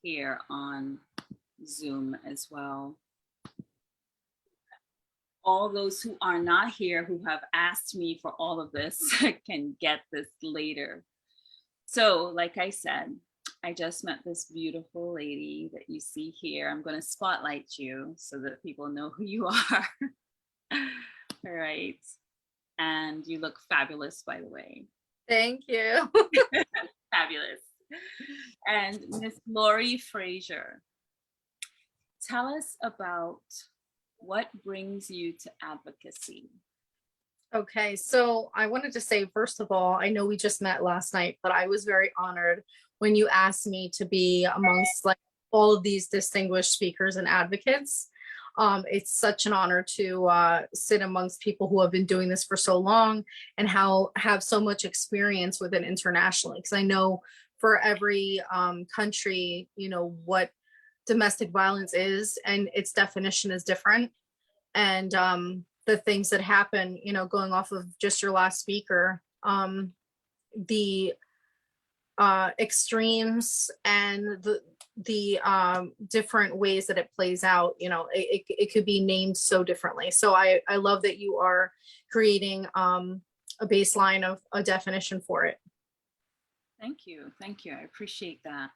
here on Zoom as well. All those who are not here, who have asked me for all of this, can get this later. So, like I said, I just met this beautiful lady that you see here. I'm going to spotlight you so that people know who you are. All right. And you look fabulous, by the way. Thank you. Fabulous. And Miss Laurel Frazier, tell us about what brings you to advocacy. Okay, so I wanted to say, first of all, I know we just met last night, but I was very honored when you asked me to be amongst like all of these distinguished speakers and advocates. It's such an honor to sit amongst people who have been doing this for so long and have so much experience with it internationally. Because I know for every country, you know, what domestic violence is and its definition is different. And the things that happen, you know, going off of just your last speaker, the extremes and the different ways that it plays out, you know, it could be named so differently. So I love that you are creating a baseline of a definition for it. Thank you. Thank you. I appreciate that.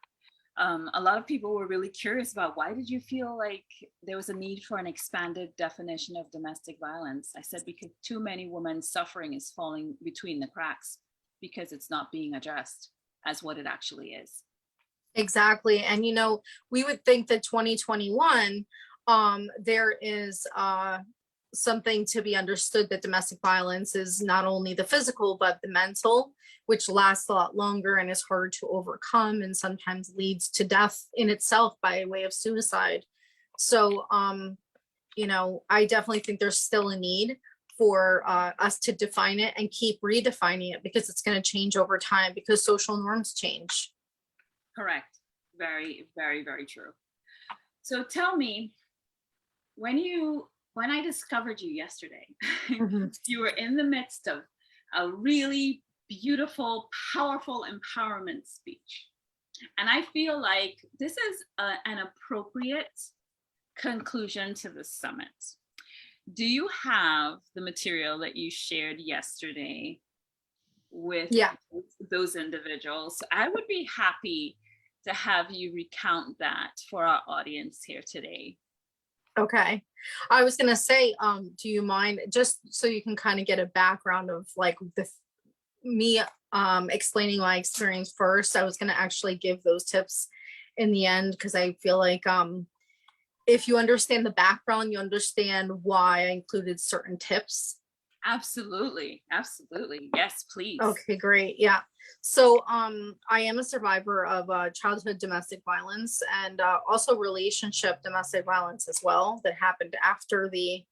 A lot of people were really curious about why did you feel like there was a need for an expanded definition of domestic violence? I said, because too many women suffering is falling between the cracks because it's not being addressed as what it actually is. Exactly. And, you know, we would think that 2021, there is something to be understood that domestic violence is not only the physical, but the mental, which lasts a lot longer and is hard to overcome and sometimes leads to death in itself by way of suicide. So, you know, I definitely think there's still a need for us to define it and keep redefining it because it's going to change over time because social norms change. Correct. Very, very, very true. So tell me, when I discovered you yesterday, you were in the midst of a really beautiful, powerful empowerment speech. And I feel like this is an appropriate conclusion to the summit. Do you have the material that you shared yesterday with those individuals? I would be happy to have you recount that for our audience here today. Okay. I was going to say, do you mind, just so you can kind of get a background of like me explaining my experience first, I was going to actually give those tips in the end, because I feel like if you understand the background, you understand why I included certain tips. Absolutely. Absolutely. Yes, please. Okay, great. Yeah. So I am a survivor of childhood domestic violence and also relationship domestic violence as well that happened after the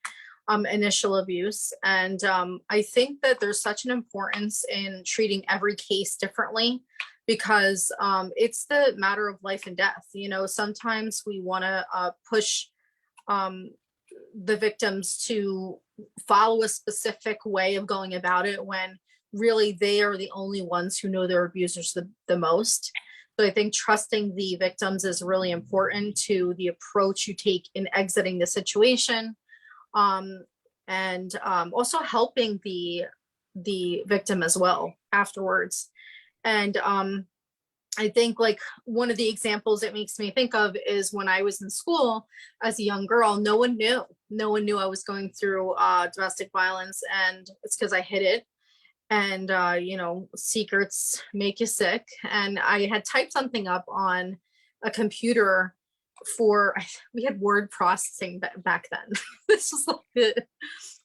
initial abuse. And I think that there's such an importance in treating every case differently because it's the matter of life and death. You know, sometimes we want to push the victims to follow a specific way of going about it when really they are the only ones who know their abusers the most. So I think trusting the victims is really important to the approach you take in exiting the situation, and also helping the victim as well afterwards. And I think like one of the examples it makes me think of is when I was in school as a young girl, no one knew I was going through domestic violence, and it's because I hid it. And, you know, secrets make you sick. And I had typed something up on a computer we had word processing back then. This was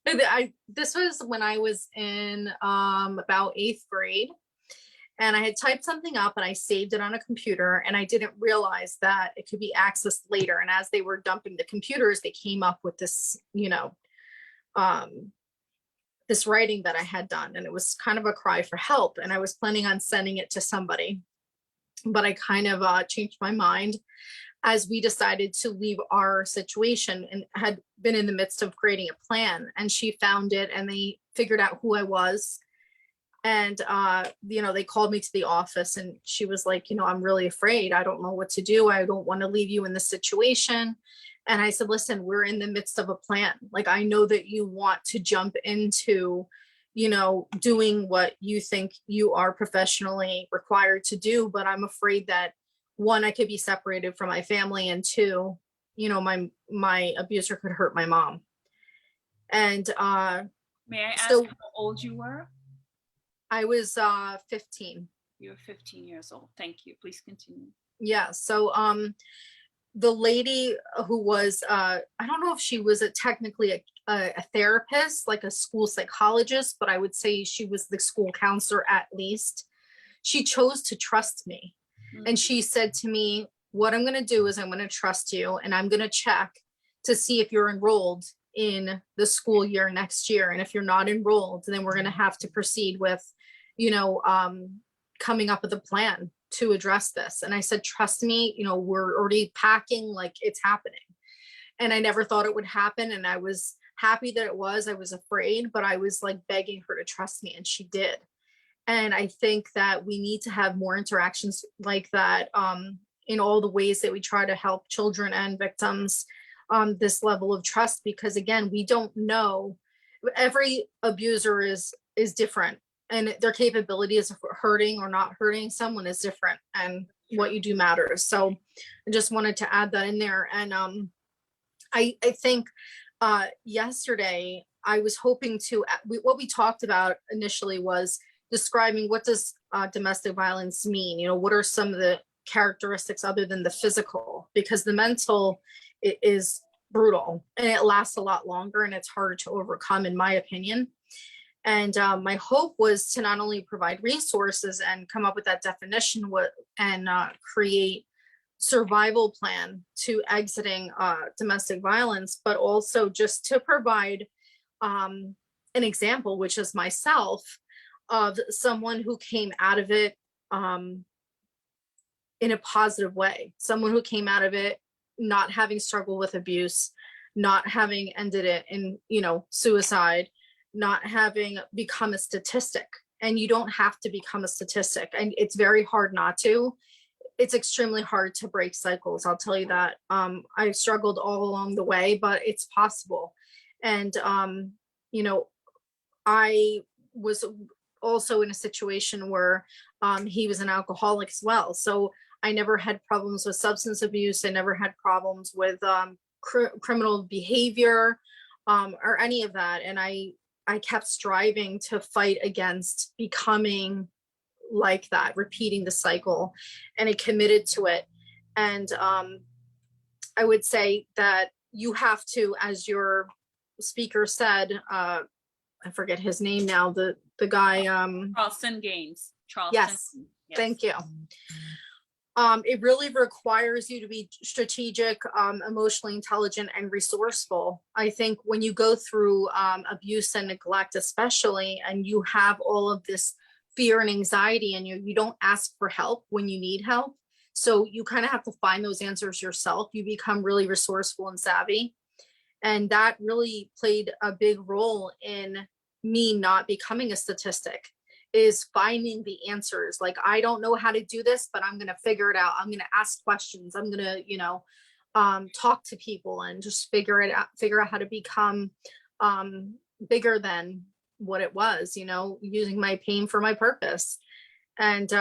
like this was when I was in about 8th grade. And I had typed something up and I saved it on a computer, and I didn't realize that it could be accessed later. And as they were dumping the computers, they came up with this, you know, this writing that I had done, and it was kind of a cry for help. And I was planning on sending it to somebody, but I kind of changed my mind as we decided to leave our situation and had been in the midst of creating a plan. And she found it and they figured out who I was. And, they called me to the office and she was like, I'm really afraid. I don't know what to do. I don't want to leave you in this situation. And I said, listen, we're in the midst of a plan. Like, I know that you want to jump into, doing what you think you are professionally required to do. But I'm afraid that, one, I could be separated from my family, and two, my abuser could hurt my mom. And May I ask so how old you were? I was 15. You were 15 years old. Thank you. Please continue. Yeah. So the lady who was, I don't know if she was technically a therapist, like a school psychologist, but I would say she was the school counselor at least. She chose to trust me. And she said to me, what I'm going to do is I'm going to trust you, and I'm going to check to see if you're enrolled in the school year next year. And if you're not enrolled, then we're going to have to proceed with, coming up with a plan to address this. And I said, trust me, we're already packing, like it's happening. And I never thought it would happen. And I was happy that it was. I was afraid, but I was like begging her to trust me, and she did. And I think that we need to have more interactions like that in all the ways that we try to help children and victims this level of trust, because again, we don't know. Every abuser is different, and their capabilities of hurting or not hurting someone is different, and what you do matters. So I just wanted to add that in there. And I think yesterday I was hoping to, what we talked about initially was describing what does domestic violence mean? What are some of the characteristics other than the physical? Because the mental is brutal and it lasts a lot longer and it's harder to overcome, in my opinion. And my hope was to not only provide resources and come up with that definition and create survival plan to exiting domestic violence, but also just to provide an example, which is myself, of someone who came out of it in a positive way, someone who came out of it not having struggled with abuse, not having ended it in, suicide, not having become a statistic. And you don't have to become a statistic. And it's very hard not to. It's extremely hard to break cycles. I'll tell you that. I struggled all along the way, but it's possible. And, I was also in a situation where he was an alcoholic as well. So I never had problems with substance abuse. I never had problems with criminal behavior or any of that. And I kept striving to fight against becoming like that, repeating the cycle, and I committed to it. And I would say that you have to, as your speaker said, I forget his name now, the guy. Charleston Gaines. Yes, thank you. It really requires you to be strategic, emotionally intelligent, and resourceful. I think when you go through abuse and neglect, especially, and you have all of this fear and anxiety, and you don't ask for help when you need help. So you kind of have to find those answers yourself. You become really resourceful and savvy. And that really played a big role in me not becoming a statistic, is finding the answers. Like, I don't know how to do this, but I'm going to figure it out. I'm going to ask questions. I'm going to, talk to people and just figure out how to become bigger than what it was, using my pain for my purpose. And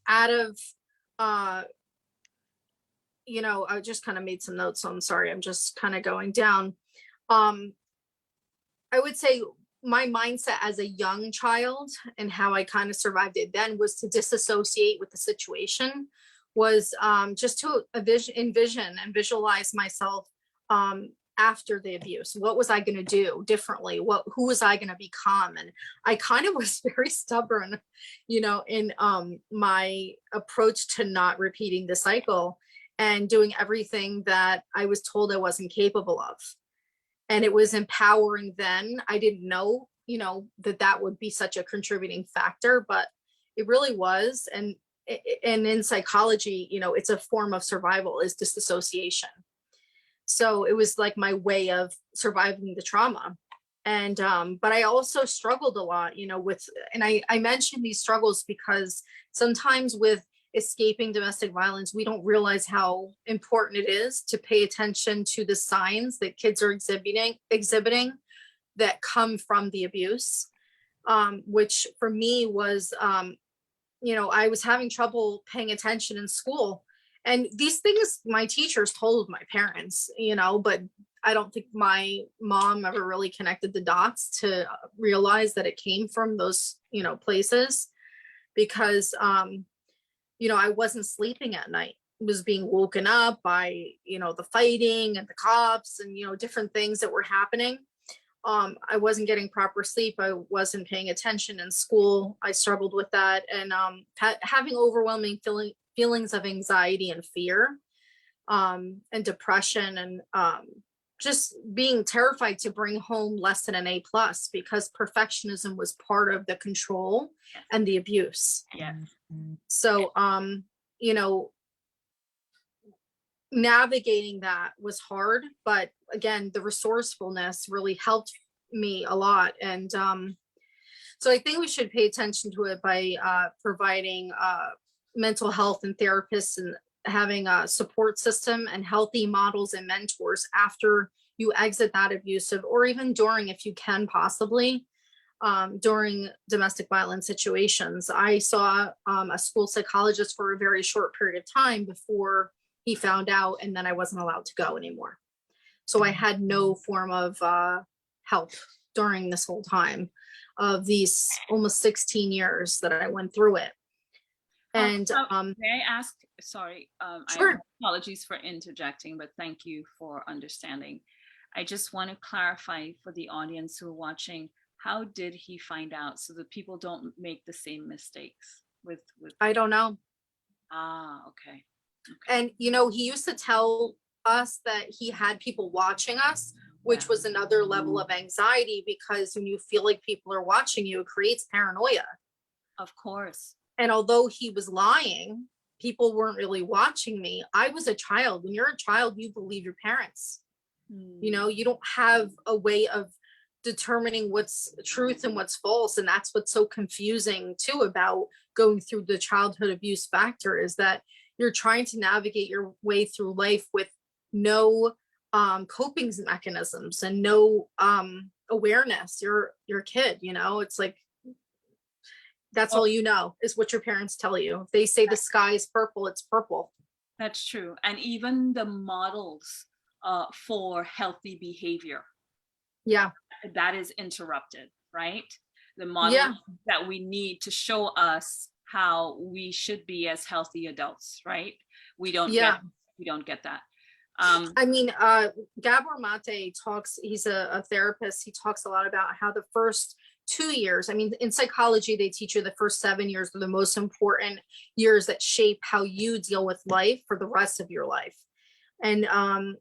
out of, I just kind of made some notes, so I'm sorry, I'm just kind of going down. I would say my mindset as a young child and how I kind of survived it then was to disassociate with the situation, was just to envision and visualize myself after the abuse. What was I going to do differently? Who was I going to become? And I kind of was very stubborn, in my approach to not repeating the cycle and doing everything that I was told I wasn't capable of. And it was empowering then. I didn't know, that would be such a contributing factor, but it really was. And in psychology, it's a form of survival, is disassociation. So it was like my way of surviving the trauma. And but I also struggled a lot, you know, with, and I mentioned these struggles because sometimes with escaping domestic violence, we don't realize how important it is to pay attention to the signs that kids are exhibiting that come from the abuse. Which for me was, you know, I was having trouble paying attention in school. And these things my teachers told my parents, you know, but I don't think my mom ever really connected the dots to realize that it came from those, you know, places. Because, you know, I wasn't sleeping at night. I was being woken up by, you know, the fighting and the cops and, you know, different things that were happening. I wasn't getting proper sleep. I wasn't paying attention in school. I struggled with that, and having overwhelming feelings of anxiety and fear, and depression, and just being terrified to bring home less than an A+ because perfectionism was part of the control and the abuse. Yeah. So, you know, navigating that was hard, but again, the resourcefulness really helped me a lot. And so I think we should pay attention to it by providing mental health and therapists, and having a support system and healthy models and mentors after you exit that abusive, or even during, if you can possibly, during domestic violence situations. I saw a school psychologist for a very short period of time before he found out, and then I wasn't allowed to go anymore. So I had no form of help during this whole time of these almost 16 years that I went through it. And may I ask, sorry, sure. Apologies for interjecting, but thank you for understanding. I just want to clarify for the audience who are watching, how did he find out so that people don't make the same mistakes with I don't know. Okay. And, you know, he used to tell us that he had people watching us, which was another level of anxiety, because when you feel like people are watching you, it creates paranoia. Of course. And although he was lying, people weren't really watching me. I was a child. When you're a child, you believe your parents. You know, you don't have a way of determining what's truth and what's false. And that's what's so confusing too about going through the childhood abuse factor, is that you're trying to navigate your way through life with no coping mechanisms and no awareness. You're a kid, you know, it's like, that's all you know is what your parents tell you. If they say the sky is purple, it's purple. That's true. And even the models for healthy behavior, that is interrupted, right? The models that we need to show us how we should be as healthy adults, right? We don't get that. I mean, Gabor Mate talks, he's a therapist. He talks a lot about how the first 2 years, I mean, in psychology, they teach you the first 7 years are the most important years that shape how you deal with life for the rest of your life. And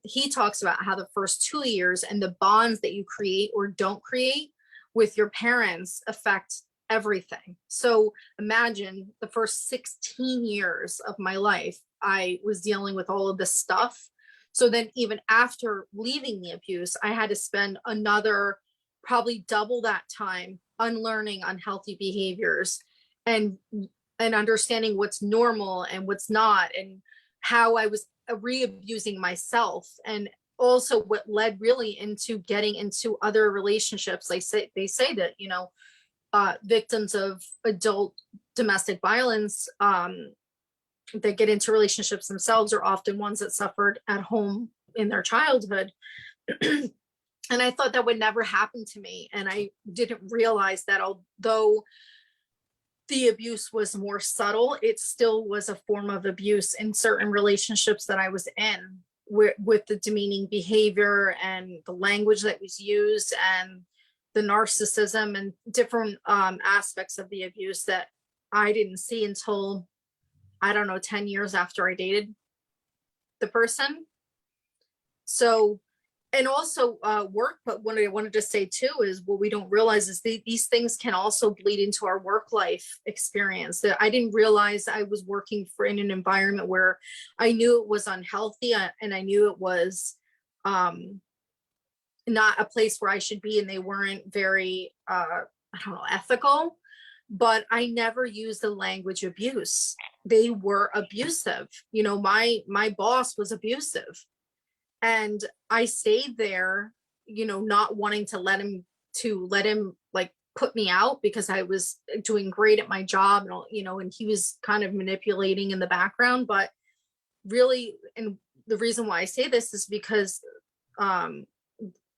he talks about how the first 2 years and the bonds that you create or don't create with your parents affect everything. So imagine the first 16 years of my life, I was dealing with all of this stuff. So then even after leaving the abuse, I had to spend another probably double that time unlearning unhealthy behaviors and understanding what's normal and what's not, and how I was re-abusing myself, and also what led really into getting into other relationships. They say that, you know, victims of adult domestic violence that get into relationships themselves are often ones that suffered at home in their childhood. And I thought that would never happen to me. And I didn't realize that although the abuse was more subtle, it still was a form of abuse in certain relationships that I was in, with the demeaning behavior and the language that was used and the narcissism and different aspects of the abuse that I didn't see until, I don't know, 10 years after I dated the person. So, and also work, but what I wanted to say too is what we don't realize is these things can also bleed into our work life experience. That I didn't realize I was working in an environment where I knew it was unhealthy, and I knew it was not a place where I should be, and they weren't very, I don't know, ethical, but I never used the language abuse. They were abusive. You know, my boss was abusive, and I stayed there, you know, not wanting to let him like put me out because I was doing great at my job, and you know, and he was kind of manipulating in the background. But really, and the reason why I say this is because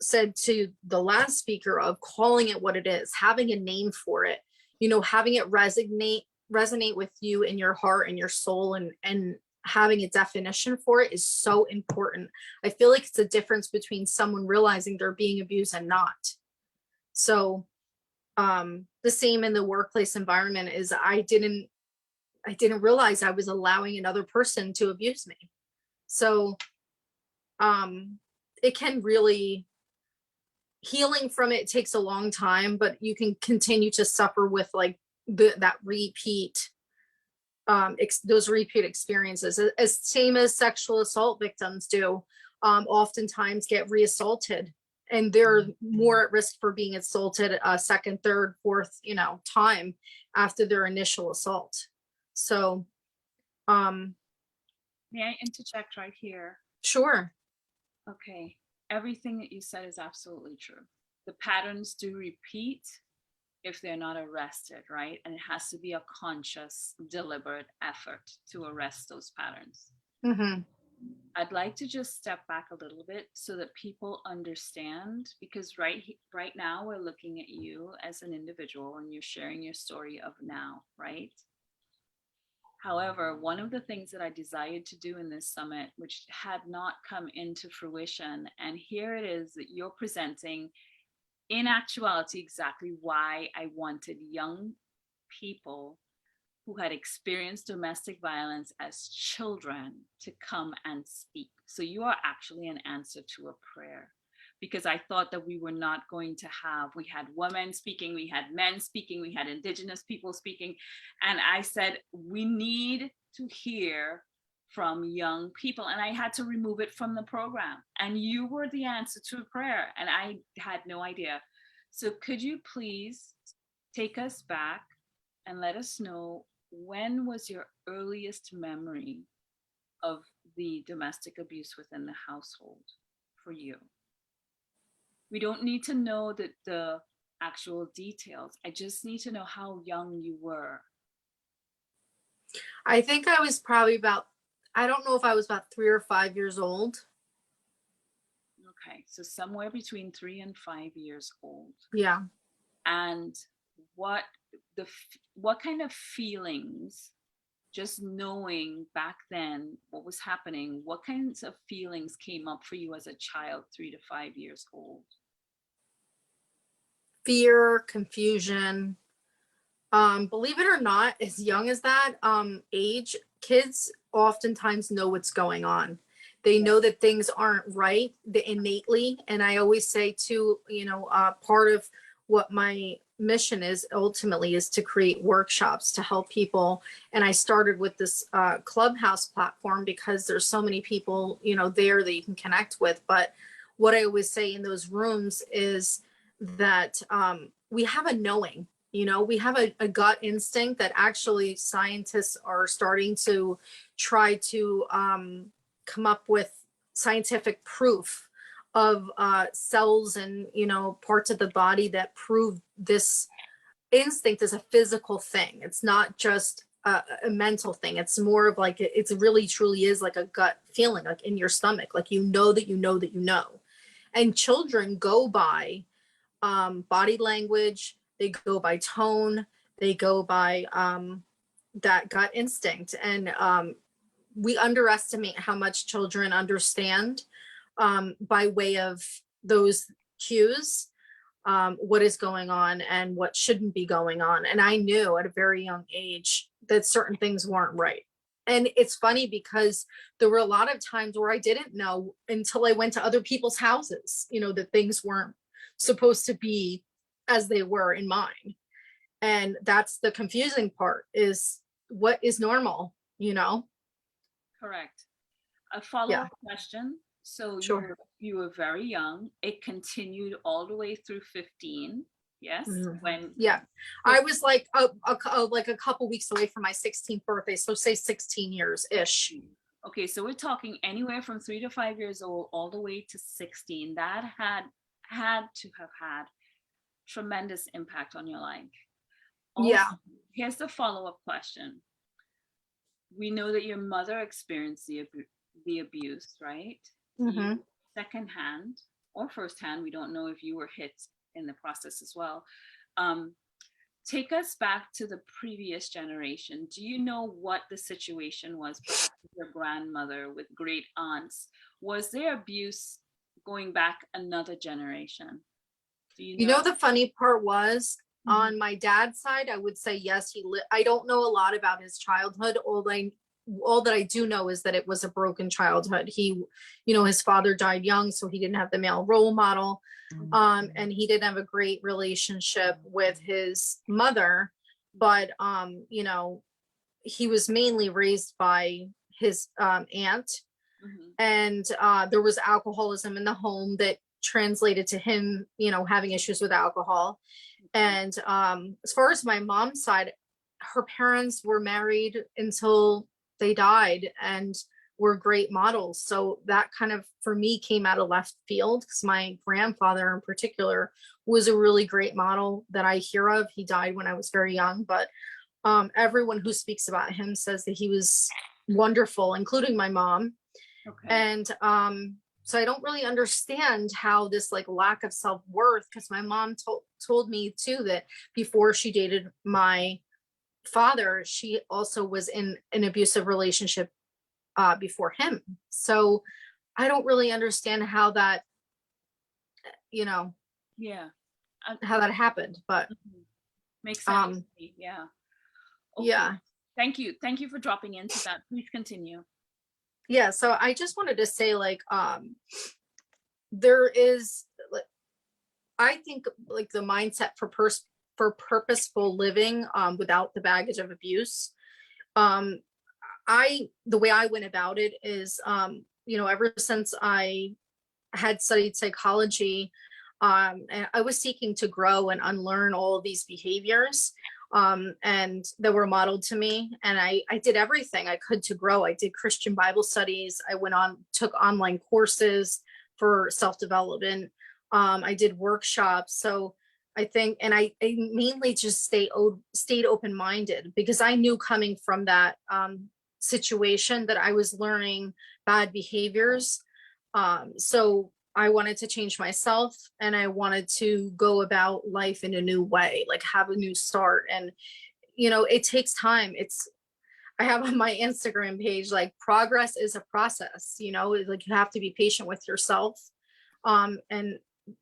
said to the last speaker of calling it what it is, having a name for it, you know, having it resonate with you in your heart and your soul, and having a definition for it is so important. I feel like it's a difference between someone realizing they're being abused and not. So the same in the workplace environment is I didn't realize I was allowing another person to abuse me. So it can really, healing from it takes a long time, but you can continue to suffer with like that repeat those repeat experiences, as same as sexual assault victims do, oftentimes get reassaulted, and they're more at risk for being assaulted a second, third, fourth, you know, time after their initial assault. So may I interject right here? Sure. Okay, everything that you said is absolutely true. The patterns do repeat if they're not arrested, right? And it has to be a conscious, deliberate effort to arrest those patterns. Mm-hmm. I'd like to just step back a little bit so that people understand, because right now we're looking at you as an individual and you're sharing your story of now, right? However, one of the things that I desired to do in this summit, which had not come into fruition, and here it is that you're presenting in actuality exactly why I wanted young people who had experienced domestic violence as children to come and speak. So you are actually an answer to a prayer, because I thought that we were not going to have, we had women speaking, we had men speaking, we had indigenous people speaking. And I said, we need to hear from young people. And I had to remove it from the program. And you were the answer to a prayer. And I had no idea. So could you please take us back and let us know, when was your earliest memory of the domestic abuse within the household for you? We don't need to know the actual details. I just need to know how young you were. I think I was probably about, I don't know if I was about 3 or 5 years old. Okay, so somewhere between 3 and 5 years old. Yeah. And what kind of feelings, just knowing back then what was happening, what kinds of feelings came up for you as a child, 3 to 5 years old? Fear, confusion. Believe it or not, as young as that age, kids oftentimes know what's going on. They know that things aren't right, innately. And I always say too, you know, part of what my mission is ultimately is to create workshops to help people. And I started with this Clubhouse platform because there's so many people, you know, there that you can connect with. But what I always say in those rooms is that we have a knowing. You know, we have a gut instinct that actually scientists are starting to try to come up with scientific proof of cells and, you know, parts of the body that prove this instinct is a physical thing. It's not just a mental thing. It's more of like, it's really truly is like a gut feeling, like in your stomach, like you know that you know that you know. And children go by body language, they go by tone, they go by that gut instinct. And we underestimate how much children understand by way of those cues, what is going on and what shouldn't be going on. And I knew at a very young age that certain things weren't right. And it's funny because there were a lot of times where I didn't know until I went to other people's houses, you know, that things weren't supposed to be as they were in mine. And that's the confusing part, is what is normal, you know? Correct. A follow-up question. So Sure. you were very young. It continued all the way through 15. Yes. Mhm. When Yeah, I was like like a couple weeks away from my 16th birthday, so say 16 years ish. okay, so we're talking anywhere from 3 to 5 years old all the way to 16. That had to have had tremendous impact on your life. Also, Yeah. here's the follow-up question. We know that your mother experienced the abuse, right? You Hmm. secondhand or firsthand, we don't know if you were hit in the process as well. Um, Take us back to the previous generation. Do you know what the situation was, perhaps with your grandmother, with great aunts? Was there abuse going back another generation? Do you You know, know? the funny part was Mhm. on my dad's side, I would say yes, I don't know a lot about his childhood. All that I do know is that it was a broken childhood. He, you know, his father died young, so he didn't have the male role model. And he didn't have a great relationship with his mother, but you know, he was mainly raised by his aunt, Mhm. and there was alcoholism in the home that translated to him, you know, having issues with alcohol. Okay. And as far as my mom's side, her parents were married until they died and were great models. So that kind of, for me, came out of left field because my grandfather in particular was a really great model that I hear of. He died when I was very young, but everyone who speaks about him says that he was wonderful, including my mom. Okay. And so I don't really understand how this like lack of self-worth, because my mom told me too that before she dated my father, she also was in an abusive relationship before him. So I don't really understand how that, you know, Yeah. Uh, how that happened. But mhm. Makes sense to um me. Yeah. Okay. yeah. Thank you. Thank you for dropping into that. Please continue. Yeah, so I just wanted to say like there is like, I think like the mindset for purposeful living without the baggage of abuse. Um, the way I went about it is, you know, ever since I had studied psychology, and I was seeking to grow and unlearn all of these behaviors, and that were modeled to me. And I did everything I could to grow. I did Christian Bible studies. I went on, took online courses for self-development. I did workshops. So I think, and I mainly just stayed open-minded because I knew coming from that situation that I was learning bad behaviors. So I wanted to change myself and I wanted to go about life in a new way, like have a new start. And, you know, it takes time. I have on my Instagram page, like progress is a process, you know, like you have to be patient with yourself. And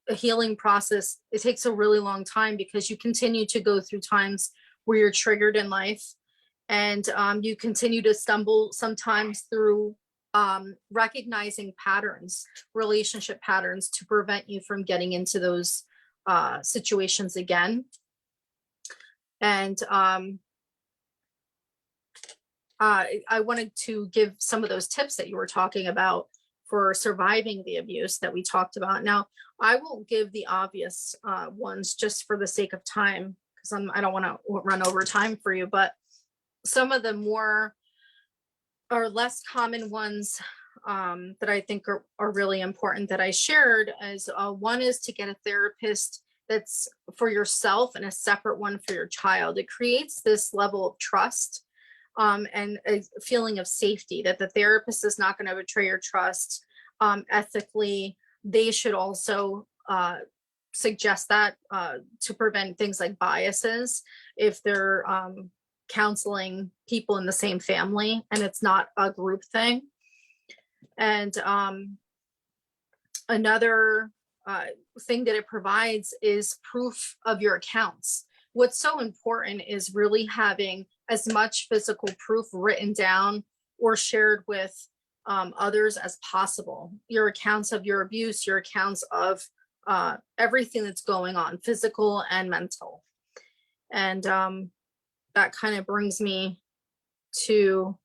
a healing process, it takes a really long time because you continue to go through times where you're triggered in life, and you continue to stumble sometimes through recognizing patterns, relationship patterns, to prevent you from getting into those situations again. And I wanted to give some of those tips that you were talking about for surviving the abuse that we talked about. Now, I won't give the obvious ones just for the sake of time, because I don't want to run over time for you, but some of the more or less common ones that I think are really important that I shared is one is to get a therapist that's for yourself and a separate one for your child. It creates this level of trust and a feeling of safety that the therapist is not going to betray your trust ethically. They should also suggest that to prevent things like biases if they're counseling people in the same family and it's not a group thing. And another thing that it provides is proof of your accounts. What's so important is really having as much physical proof written down or shared with others as possible. Your accounts of your abuse, your accounts of everything that's going on, physical and mental. And that kind of brings me to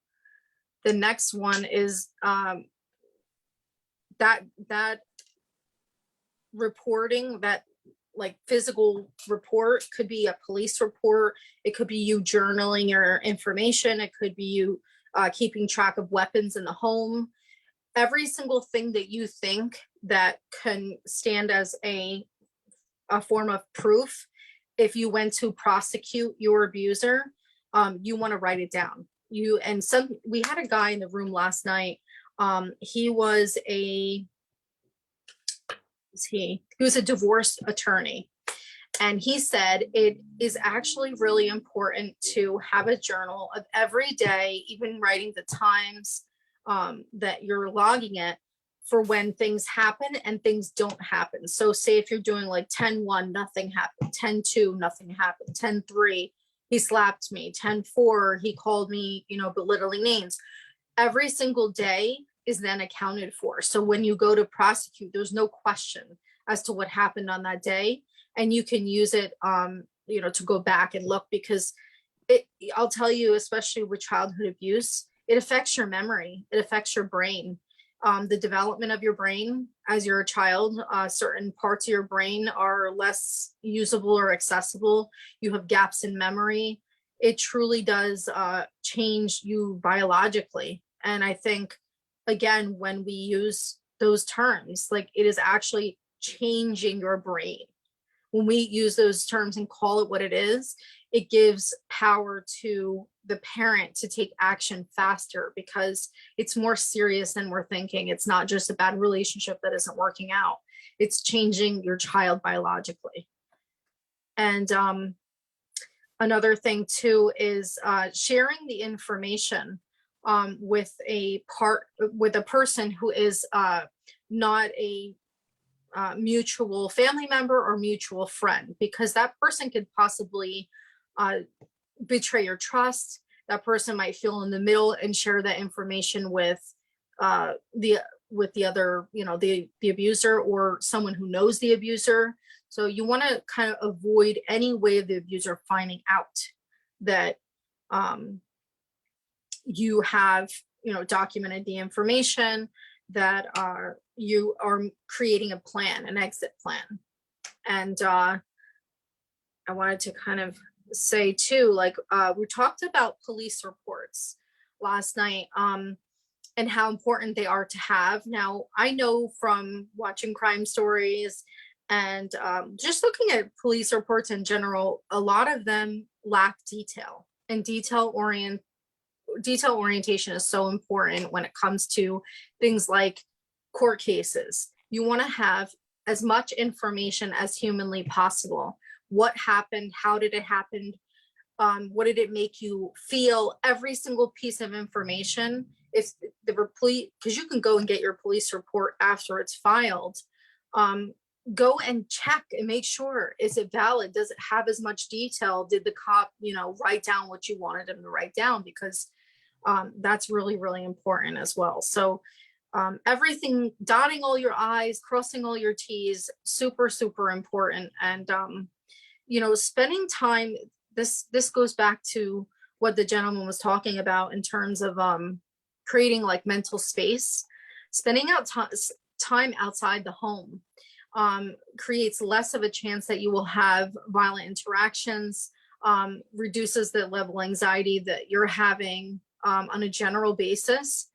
the next one is that reporting, that like physical report, could be a police report, it could be you journaling your information, it could be you keeping track of weapons in the home. Every single thing that you think that can stand as a form of proof, if you went to prosecute your abuser, you want to write it down. We had a guy in the room last night. He was a divorce attorney. And he said it is actually really important to have a journal of every day, even writing the times that you're logging it, for when things happen and things don't happen. So say if you're doing like 10-1, nothing happened, 10-2, nothing happened, 10-3, he slapped me, 10-4, he called me, belittling names. Every single day is then accounted for. So when you go to prosecute, there's no question as to what happened on that day. And you can use it, to go back and look, because I'll tell you, especially with childhood abuse, it affects your memory. It affects your brain. The development of your brain as you're a child, certain parts of your brain are less usable or accessible. You have gaps in memory. It truly does change you biologically. And I think, again, when we use those terms, like, it is actually changing your brain. When we use those terms and call it what it is, it gives power to the parent to take action faster, because it's more serious than we're thinking. It's not just a bad relationship that isn't working out. It's changing your child biologically. And another thing too is sharing the information with a person who is not a mutual family member or mutual friend, because that person could possibly betray your trust. That person might feel in the middle and share that information with the other, the abuser, or someone who knows the abuser. So you want to kind of avoid any way of the abuser finding out that you have, documented the information, that you are creating a plan, an exit plan. And I wanted to kind of say too, like, we talked about police reports last night, and how important they are to have. Now, I know from watching crime stories and just looking at police reports in general, a lot of them lack detail, and detail orientation is so important when it comes to things like court cases. You want to have as much information as humanly possible. What happened? How did it happen? What did it make you feel? Every single piece of information. If the replete, because you can go and get your police report after it's filed. Go and check and make sure, is it valid? Does it have as much detail? Did the cop, write down what you wanted him to write down? Because that's really, really important as well. So everything, dotting all your I's, crossing all your T's, super, super important. And, spending time, this goes back to what the gentleman was talking about in terms of creating like mental space. Spending out time outside the home creates less of a chance that you will have violent interactions, reduces the level of anxiety that you're having on a general basis.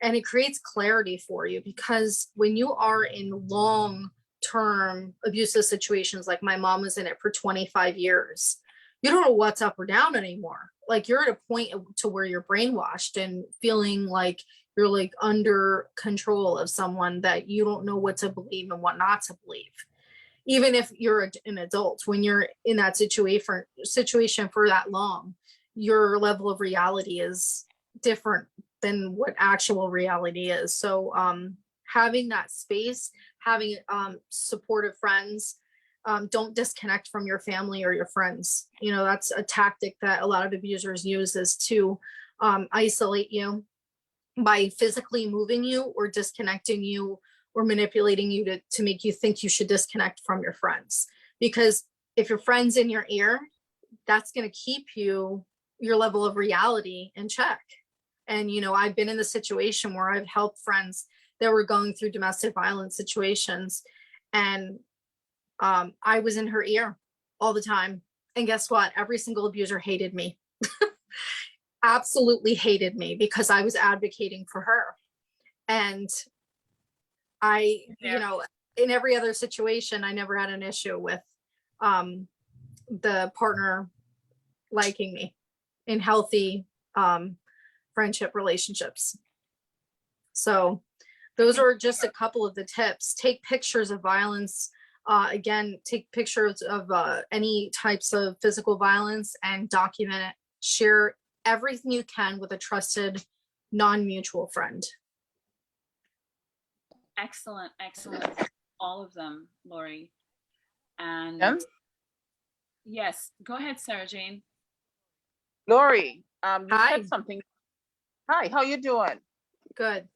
And it creates clarity for you, because when you are in long-term abusive situations, like my mom was in it for 25 years, you don't know what's up or down anymore. Like, you're at a point to where you're brainwashed and feeling like you're like under control of someone, that you don't know what to believe and what not to believe. Even if you're an adult, when you're in that situation for that long, your level of reality is different than what actual reality is. So having that space, having supportive friends, don't disconnect from your family or your friends. That's a tactic that a lot of abusers use, is to isolate you by physically moving you or disconnecting you or manipulating you to make you think you should disconnect from your friends. Because if your friend's in your ear, that's going to keep your level of reality in check. And, I've been in the situation where I've helped friends that were going through domestic violence situations. And I was in her ear all the time. And guess what? Every single abuser hated me. Absolutely hated me because I was advocating for her. And I, Yeah. you know, in every other situation, I never had an issue with the partner liking me in healthy friendship relationships. So those are just a couple of the tips. Take pictures of violence. Again, take pictures of any types of physical violence and document it. Share everything you can with a trusted, non-mutual friend. Excellent, excellent. All of them, Lori. And Yeah. yes, go ahead, Sarah Jane. Lori, you Hi. said something. Hi, how you doing? Good.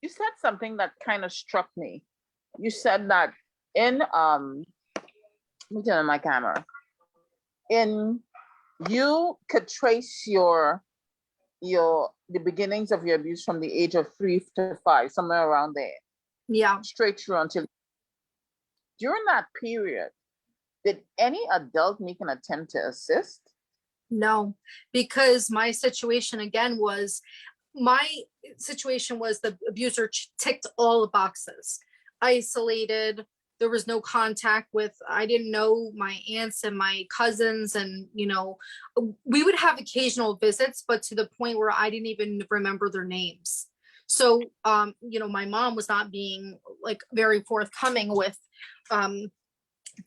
You said something that kind of struck me. You said that in let me turn on my camera. You could trace the beginnings of your abuse from the age of 3 to 5, somewhere around there, Yeah. straight through until during that period. Did any adult make an attempt to assist? No, because my situation again was the abuser ticked all the boxes. Isolated, there was no contact with, I didn't know my aunts and my cousins, and we would have occasional visits, but to the point where I didn't even remember their names. So my mom was not being like very forthcoming with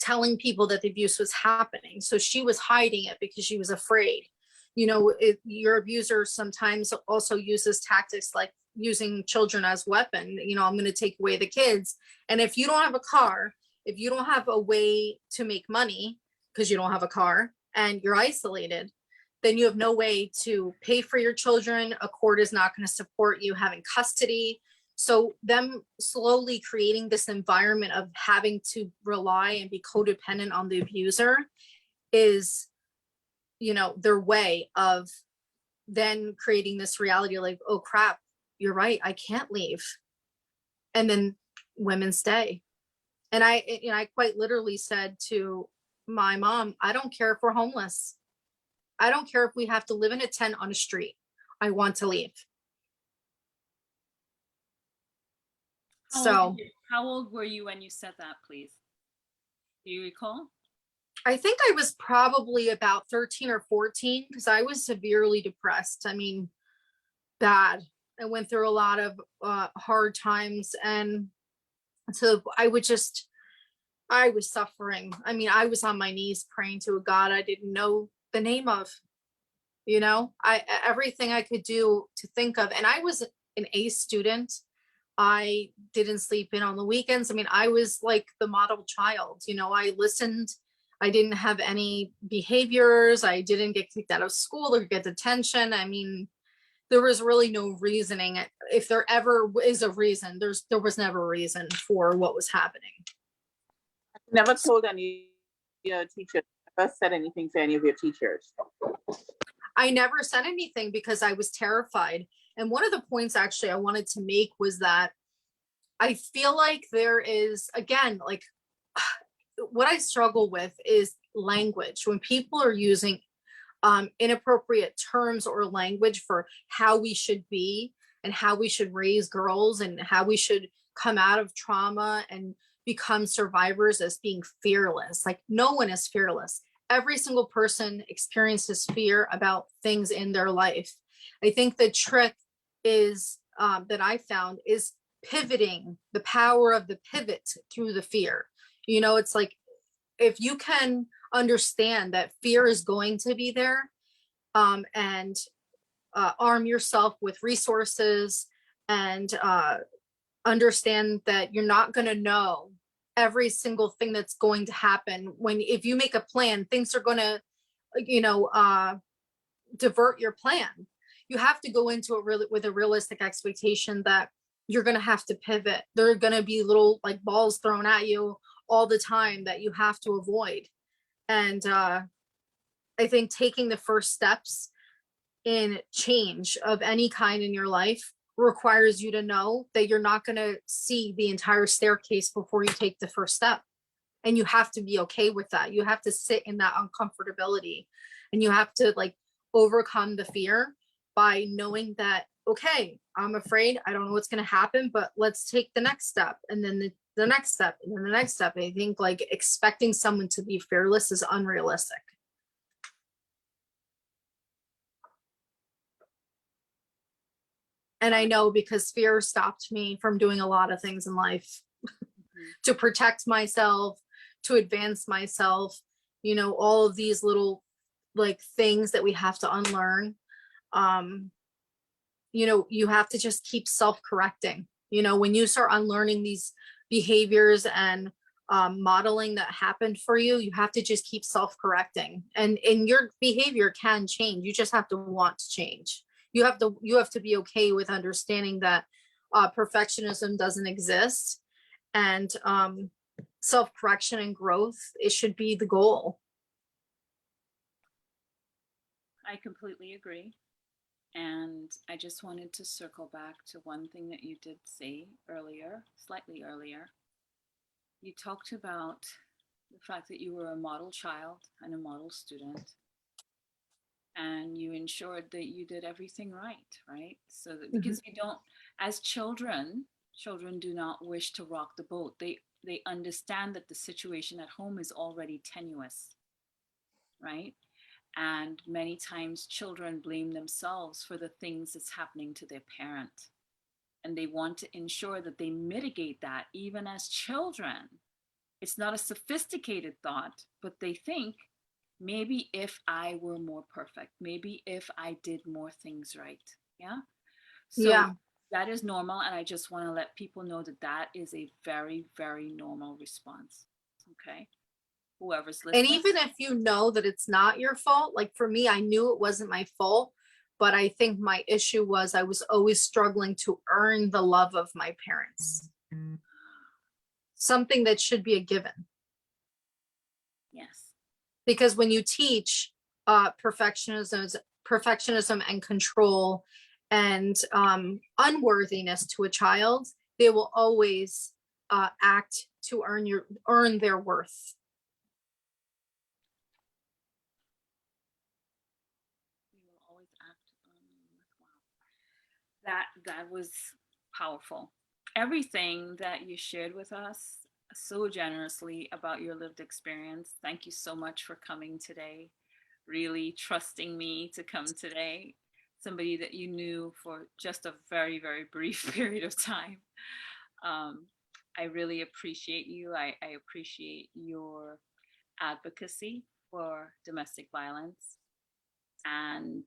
telling people that the abuse was happening. So she was hiding it because she was afraid. Your abuser sometimes also uses tactics like using children as weapon. I'm going to take away the kids. And if you don't have a car, if you don't have a way to make money because you don't have a car and you're isolated, then you have no way to pay for your children. A court is not going to support you having custody. So them slowly creating this environment of having to rely and be codependent on the abuser is, their way of then creating this reality like, oh crap, you're right, I can't leave. And then women stay. And I quite literally said to my mom, I don't care if we're homeless. I don't care if we have to live in a tent on a street. I want to leave. How old were you when you said that, please? Do you recall? I think I was probably about 13 or 14 because I was severely depressed. I mean, bad. I went through a lot of hard times. And so I was suffering. I mean, I was on my knees praying to a God I didn't know the name of, everything I could do to think of. And I was an A student. I didn't sleep in on the weekends. I mean, I was like the model child, I listened. I didn't have any behaviors. I didn't get kicked out of school or get detention. I mean, there was really no reasoning. If there ever is a reason, there was never a reason for what was happening. Never told any of your teachers, never said anything to any of your teachers? I never said anything because I was terrified. And one of the points actually I wanted to make was that I feel like there is, again, like what I struggle with is language. When people are using inappropriate terms or language for how we should be and how we should raise girls and how we should come out of trauma and become survivors as being fearless. Like no one is fearless. Every single person experiences fear about things in their life. I think the trick is that I found is pivoting, the power of the pivot through the fear. It's like if you can understand that fear is going to be there and arm yourself with resources and understand that you're not going to know every single thing that's going to happen. If you make a plan, things are going to divert your plan. You have to go into it with a realistic expectation that you're going to have to pivot. There are going to be little like balls thrown at you all the time that you have to avoid. And I think taking the first steps in change of any kind in your life requires you to know that you're not going to see the entire staircase before you take the first step. And you have to be okay with that. You have to sit in that uncomfortability, and you have to like overcome the fear by knowing that, okay, I'm afraid, I don't know what's going to happen, but let's take the next step, and then the next step, and then the next step. I think like expecting someone to be fearless is unrealistic. And I know, because fear stopped me from doing a lot of things in life to protect myself, to advance myself, you know, all of these little like things that we have to unlearn. You know, you have to just keep self-correcting. You know, when you start unlearning these behaviors and modeling that happened for you, you have to just keep self-correcting, and your behavior can change. You just have to want to change. You have to be okay with understanding that perfectionism doesn't exist, and self-correction and growth, it should be the goal. I completely agree. And I just wanted to circle back to one thing that you did say earlier, slightly earlier. You talked about the fact that you were a model child and a model student, and you ensured that you did everything right? So that, because you don't, as children do not wish to rock the boat. They understand that the situation at home is already tenuous, right? And many times children blame themselves for the things that's happening to their parent. And they want to ensure that they mitigate that even as children. It's not a sophisticated thought, but they think, maybe if I were more perfect, maybe if I did more things right. Yeah. So Yeah. that is normal. And I just want to let people know that that is a very, very normal response. Okay. Whoever's listening. And even if you know that it's not your fault, like for me, I knew it wasn't my fault, but I think my issue was I was always struggling to earn the love of my parents. Something that should be a given. Yes. Because when you teach perfectionism and control and unworthiness to a child, they will always act to earn their worth. That was powerful. Everything that you shared with us so generously about your lived experience. Thank you so much for coming today, really trusting me to come today. Somebody that you knew for just a very, very brief period of time. I really appreciate you. I appreciate your advocacy for domestic violence. And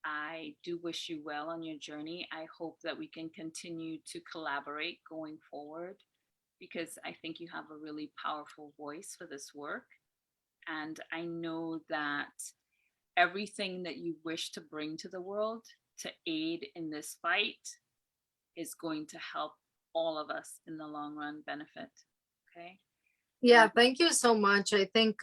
I do wish you well on your journey. I hope that we can continue to collaborate going forward, because I think you have a really powerful voice for this work. And I know that everything that you wish to bring to the world to aid in this fight is going to help all of us in the long run benefit. Okay. Yeah, thank you so much. I think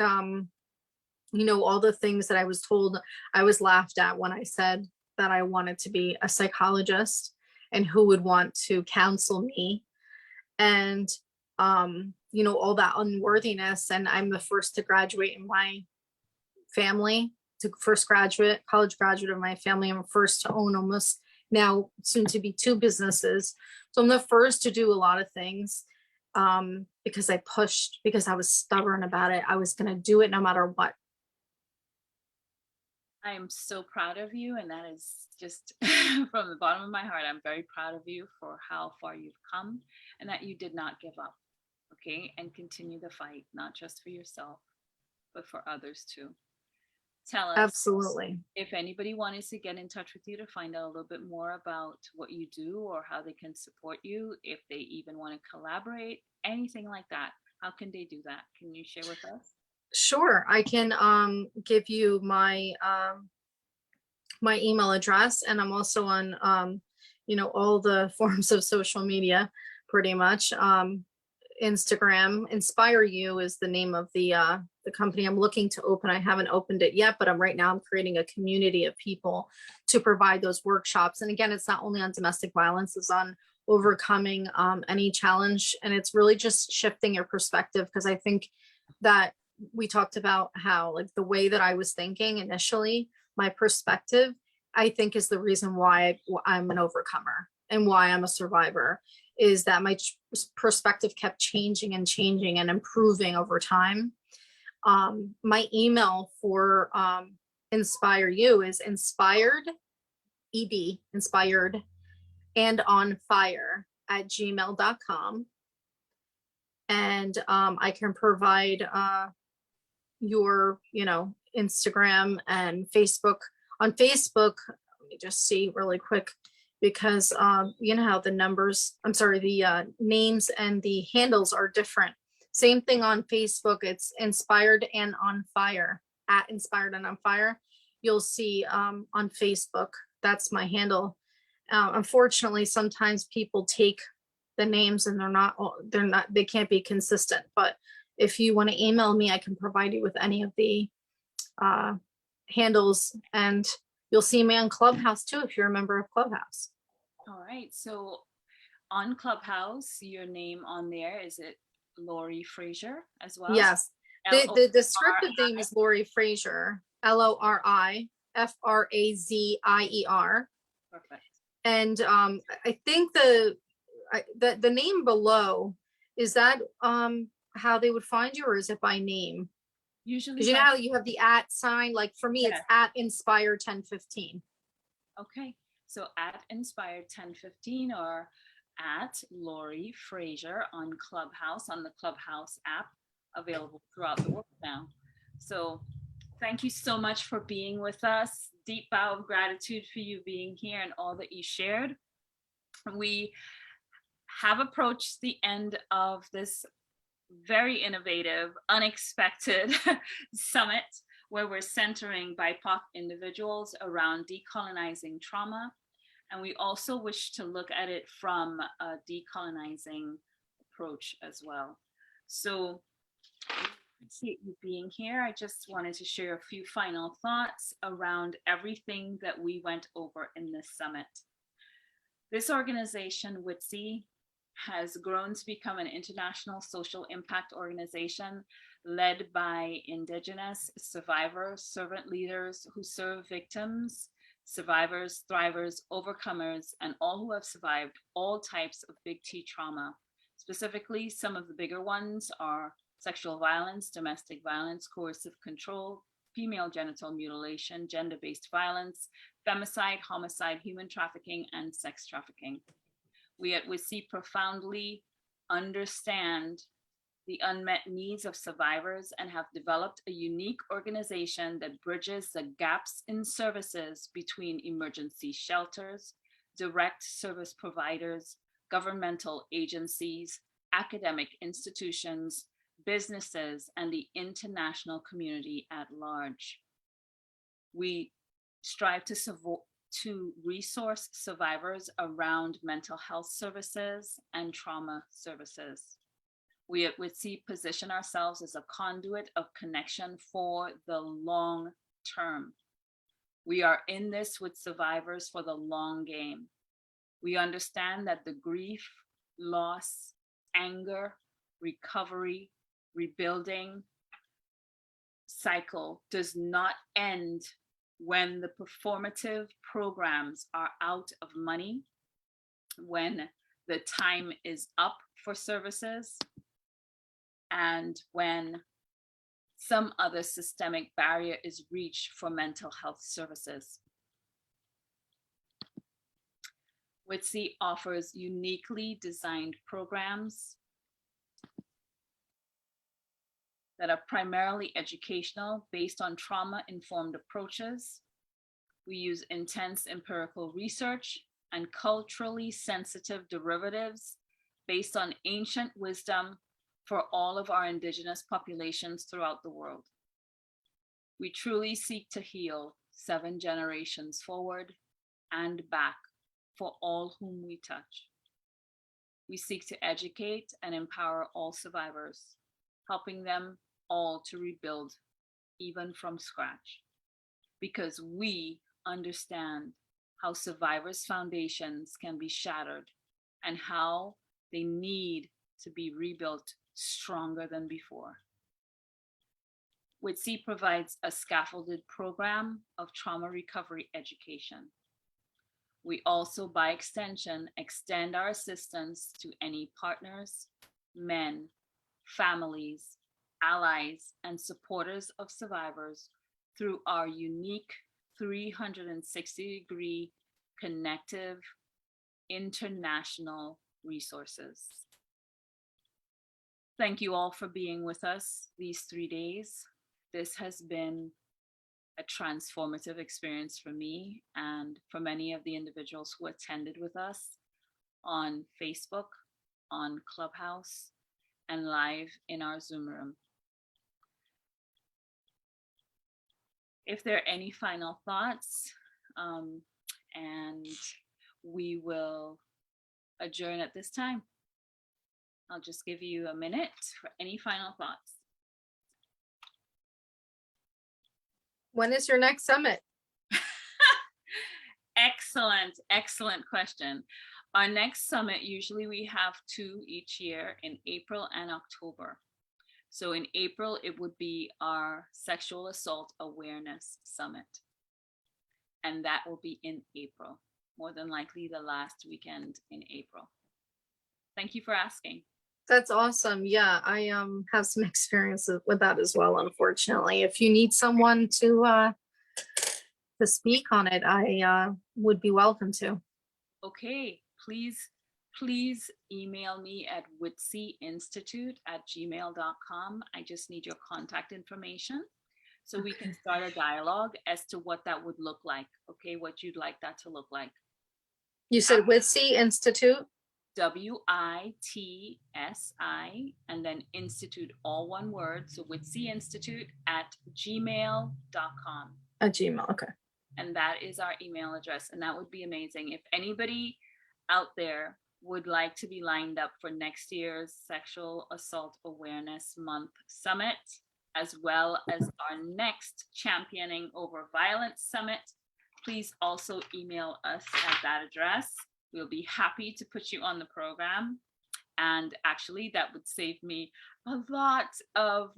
you know, all the things that I was told, I was laughed at when I said that I wanted to be a psychologist, and who would want to counsel me, and you know, all that unworthiness. And I'm the first to graduate in my family, college graduate of my family. I'm first to own almost now soon to be 2 businesses. So I'm the first to do a lot of things because I pushed, because I was stubborn about it. I was going to do it no matter what. I am so proud of you, and that is just from the bottom of my heart. I'm very proud of you for how far you've come, and that you did not give up, okay? And continue the fight, not just for yourself, but for others too. Tell us. Absolutely. If anybody wanted to get in touch with you to find out a little bit more about what you do or how they can support you, if they even want to collaborate, anything like that, how can they do that? Can you share with us? Sure, I can give you my my email address, and I'm also on you know, all the forms of social media pretty much. Instagram. Inspire You is the name of the company I'm looking to open. I haven't opened it yet, but right now I'm creating a community of people to provide those workshops. And again, it's not only on domestic violence, it's on overcoming any challenge. And it's really just shifting your perspective, because I think that we talked about how like the way that I was thinking initially, my perspective, I think is the reason why I'm an overcomer and why I'm a survivor, is that my perspective kept changing and improving over time. My email for Inspire You is inspired and on fire @gmail.com. And I can provide your, Instagram and Facebook. On Facebook, let me just see really quick, because you know how the names and the handles are different. Same thing on Facebook, it's inspired and on fire @inspired and on fire. You'll see on Facebook, that's my handle. Unfortunately, sometimes people take the names and they can't be consistent. But if you want to email me, I can provide you with any of the handles, and you'll see me on Clubhouse too, if you're a member of Clubhouse. All right. So on Clubhouse, your name on there, is it Lori Frazier as well? Yes. The descriptive name is Lori Frazier, LORIFRAZIER. Perfect. And I think the name below, is that how they would find you, or is it by name? Usually, because you know how you have the @ sign, like for me, it's @inspire1015. Okay, so @inspire1015 or @Lori Frazier on Clubhouse, on the Clubhouse app, available throughout the world now. So thank you so much for being with us. Deep bow of gratitude for you being here and all that you shared. We have approached the end of this very innovative, unexpected summit, where we're centering BIPOC individuals around decolonizing trauma. And we also wish to look at it from a decolonizing approach as well. So I appreciate you being here. I just wanted to share a few final thoughts around everything that we went over in this summit. This organization, WITSI, has grown to become an international social impact organization led by indigenous survivors, servant leaders who serve victims, survivors, thrivers, overcomers, and all who have survived all types of big T trauma. Specifically, some of the bigger ones are sexual violence, domestic violence, coercive control, female genital mutilation, gender-based violence, femicide, homicide, human trafficking, and sex trafficking. We at WITSI profoundly understand the unmet needs of survivors and have developed a unique organization that bridges the gaps in services between emergency shelters, direct service providers, governmental agencies, academic institutions, businesses, and the international community at large. We strive to resource survivors around mental health services and trauma services. We at WITSI position ourselves as a conduit of connection for the long term. We are in this with survivors for the long game. We understand that the grief, loss, anger, recovery, rebuilding cycle does not end when the performative programs are out of money, when the time is up for services, and when some other systemic barrier is reached for mental health services. WITSI offers uniquely designed programs that are primarily educational, based on trauma-informed approaches. We use intense empirical research and culturally sensitive derivatives based on ancient wisdom for all of our indigenous populations throughout the world. We truly seek to heal 7 generations forward and back for all whom we touch. We seek to educate and empower all survivors, helping them all to rebuild even from scratch, because we understand how survivors' foundations can be shattered and how they need to be rebuilt stronger than before. WITSI provides a scaffolded program of trauma recovery education. We also, by extension, extend our assistance to any partners, men, families, allies, and supporters of survivors through our unique 360-degree connective international resources. Thank you all for being with us these 3 days. This has been a transformative experience for me and for many of the individuals who attended with us on Facebook, on Clubhouse, and live in our Zoom room. If there are any final thoughts, and we will adjourn at this time. I'll just give you a minute for any final thoughts. When is your next summit? Excellent, excellent question. Our next summit, usually we have 2 each year in April and October. So in April, it would be our Sexual Assault Awareness Summit. And that will be in April, more than likely the last weekend in April. Thank you for asking. That's awesome. Yeah, I have some experience with that as well, unfortunately. If you need someone to speak on it, I would be welcome to. Okay, please email me at witsiinstitute@gmail.com. I just need your contact information so we can start a dialogue as to what that would look like. Okay, what you'd like that to look like. You said WITSI Institute? WITSI, and then Institute, all one word. So witsiinstitute@gmail.com. At Gmail, okay. And that is our email address. And that would be amazing. If anybody out there would like to be lined up for next year's Sexual Assault Awareness Month Summit, as well as our next Championing Over Violence Summit, please also email us at that address. We'll be happy to put you on the program. And actually, that would save me a lot of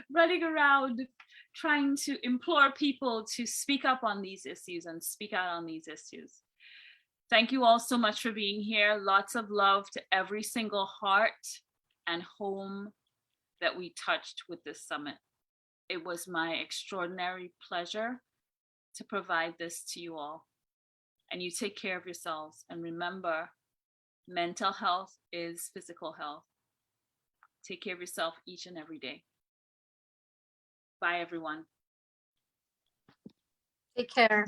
running around trying to implore people to speak up on these issues and speak out on these issues. Thank you all so much for being here. Lots of love to every single heart and home that we touched with this summit. It was my extraordinary pleasure to provide this to you all. And you take care of yourselves. And remember, mental health is physical health. Take care of yourself each and every day. Bye, everyone. Take care.